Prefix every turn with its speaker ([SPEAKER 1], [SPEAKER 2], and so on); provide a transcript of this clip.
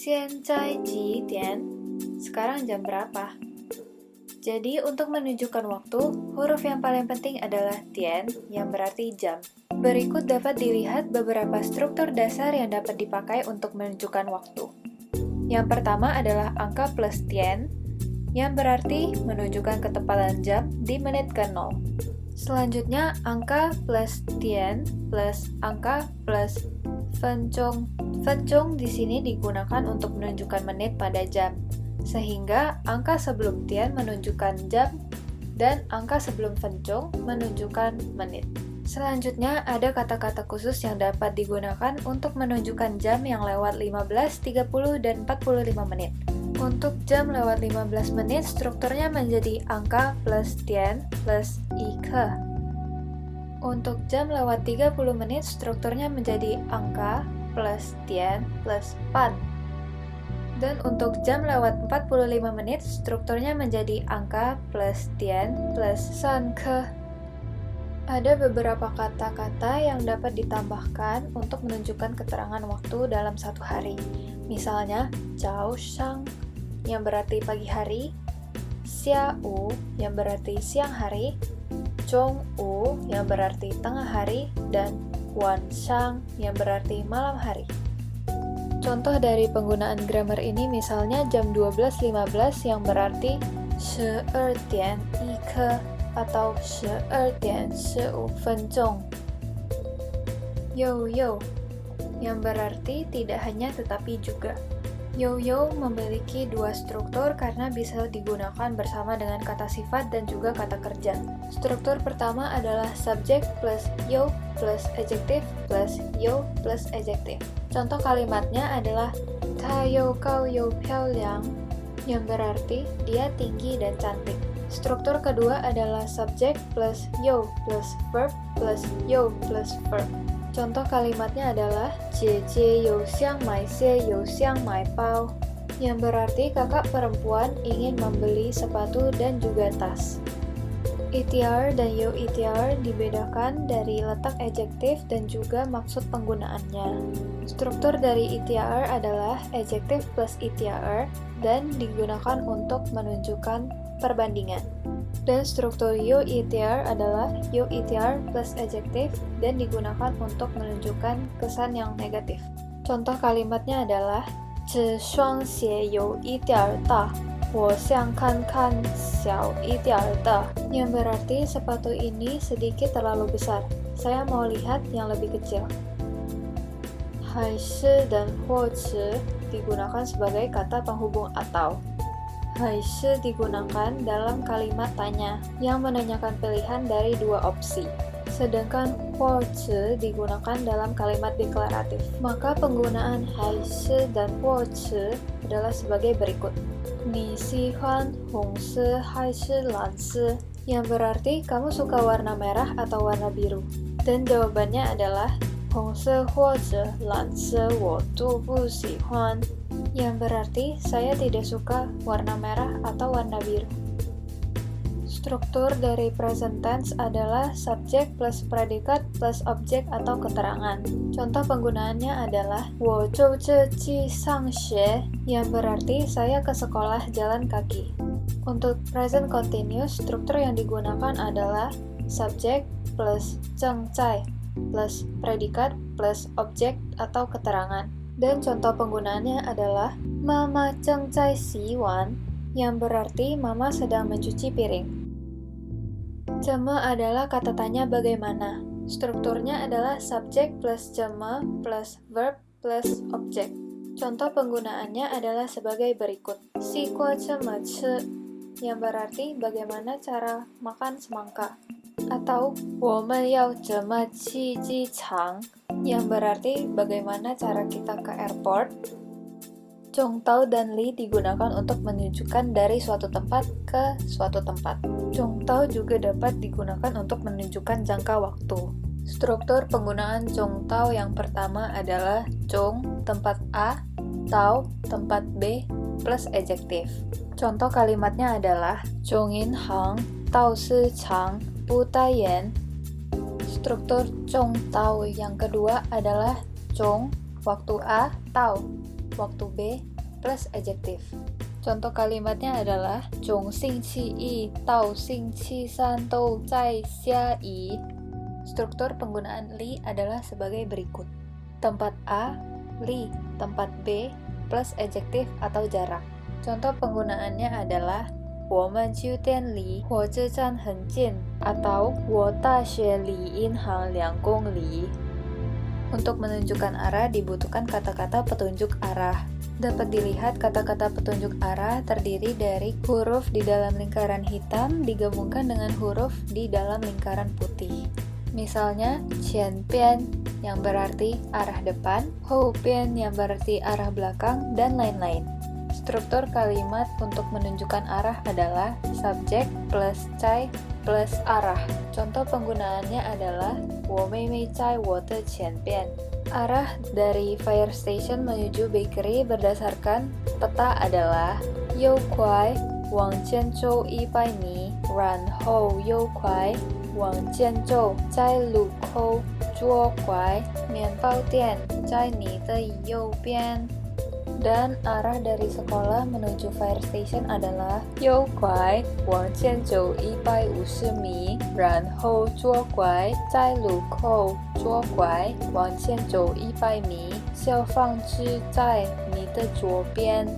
[SPEAKER 1] 现在几点? Sekarang jam berapa? Jadi untuk menunjukkan waktu, huruf yang paling penting adalah tian, yang berarti jam. Berikut dapat dilihat beberapa struktur dasar yang dapat dipakai untuk menunjukkan waktu. Yang pertama adalah angka plus tian, yang berarti menunjukkan ketepatan jam di menit ke-0. Selanjutnya, angka plus tian plus angka plus fencong. Fencong di sini digunakan untuk menunjukkan menit pada jam, sehingga angka sebelum tian menunjukkan jam dan angka sebelum fencong menunjukkan menit. Selanjutnya, ada kata-kata khusus yang dapat digunakan untuk menunjukkan jam yang lewat 15, 30, dan 45 menit. Untuk jam lewat 15 menit, strukturnya menjadi angka plus tian plus ike. Untuk jam lewat 30 menit, strukturnya menjadi angka plus tian plus pan. Dan untuk jam lewat 45 menit, strukturnya menjadi angka plus tian plus san ke. Ada beberapa kata-kata yang dapat ditambahkan untuk menunjukkan keterangan waktu dalam satu hari. Misalnya, zhao shang, yang berarti pagi hari, xiao, yang berarti siang hari, zhongwu, yang berarti tengah hari, dan wanshang, yang berarti malam hari. Contoh dari penggunaan grammar ini misalnya jam 12.15 yang berarti 12:01 atau 12:15. Yo yo, yang berarti tidak hanya tetapi juga. Yo-yo memiliki dua struktur karena bisa digunakan bersama dengan kata sifat dan juga kata kerja. Struktur pertama adalah subjek plus yo plus adjektif plus yo plus adjektif. Contoh kalimatnya adalah ta you gao you piaoliang, yang berarti dia tinggi dan cantik. Struktur kedua adalah subjek plus yo plus verb plus yo plus verb. Contoh kalimatnya adalah Jie Jie you xiang mai xie you xiang mai bao, yang berarti kakak perempuan ingin membeli sepatu dan juga tas. ETR dan yo ETR dibedakan dari letak adjektif dan juga maksud penggunaannya. Struktur dari ETR adalah adjektif plus ETR dan digunakan untuk menunjukkan perbandingan. Dan struktur yo ETR adalah yo ETR plus adjektif dan digunakan untuk menunjukkan kesan yang negatif. Contoh kalimatnya adalah 这双鞋有一点大，我想看看小一点的, yang berarti sepatu ini sedikit terlalu besar. Saya mau lihat yang lebih kecil. 还是 dan 或者 digunakan sebagai kata penghubung atau. 还是 digunakan dalam kalimat tanya yang menanyakan pilihan dari dua opsi. Sedangkan 或者 digunakan dalam kalimat deklaratif. Maka penggunaan 还是 dan 或者 adalah sebagai berikut. 你喜欢红色还是蓝色? Yang berarti kamu suka warna merah atau warna biru. Dan jawabannya adalah 红色或者蓝色我都不喜欢. Yang berarti saya tidak suka warna merah atau warna biru. Struktur dari present tense adalah subjek plus predikat plus objek atau keterangan. Contoh penggunaannya adalah 我走着去上学, yang berarti saya ke sekolah jalan kaki. Untuk present continuous, struktur yang digunakan adalah subjek plus 正在plus predikat plus objek atau keterangan. Dan contoh penggunaannya adalah Mama 正在洗碗, yang berarti mama sedang mencuci piring. 怎么 adalah kata tanya bagaimana. Strukturnya adalah subjek plus 怎么 plus verb plus objek. Contoh penggunaannya adalah sebagai berikut. 西瓜怎么吃, yang berarti bagaimana cara makan semangka. Atau 我们要怎么去机场, yang berarti bagaimana cara kita ke airport. Zhongtao dan li digunakan untuk menunjukkan dari suatu tempat ke suatu tempat. Zhongtao juga dapat digunakan untuk menunjukkan jangka waktu. Struktur penggunaan zhongtao yang pertama adalah zhong tempat A, tao tempat B plus adjektif. Contoh kalimatnya adalah zhongin hang, tao shi chang, bu daiyan. Struktur zhongtao yang kedua adalah zhong waktu A, tao waktu B, plus adjektif. Contoh kalimatnya adalah 从星期一到星期三都在下雨. Struktur penggunaan li adalah sebagai berikut. Tempat A, li. Tempat B, plus adjektif atau jarak. Contoh penggunaannya adalah 我们酒店离火车站很近 atau 我大学离银行2公里. Untuk menunjukkan arah dibutuhkan kata-kata petunjuk arah. Dapat dilihat kata-kata petunjuk arah terdiri dari huruf di dalam lingkaran hitam digabungkan dengan huruf di dalam lingkaran putih. Misalnya, 前边 yang berarti arah depan, 后边 yang berarti arah belakang, dan lain-lain. Struktur kalimat untuk menunjukkan arah adalah subjek plus cai plus arah. Contoh penggunaannya adalah 我妹妹在我的前边. Arah dari fire station menuju bakery berdasarkan peta adalah 右快往建州100米，然后右快往建州，在路口左拐，面包店在你的右边. Dan arah dari sekolah menuju fire station adalah 右拐往建州150米，然后左拐，在路口左拐往建州100米，消防局在你的左边.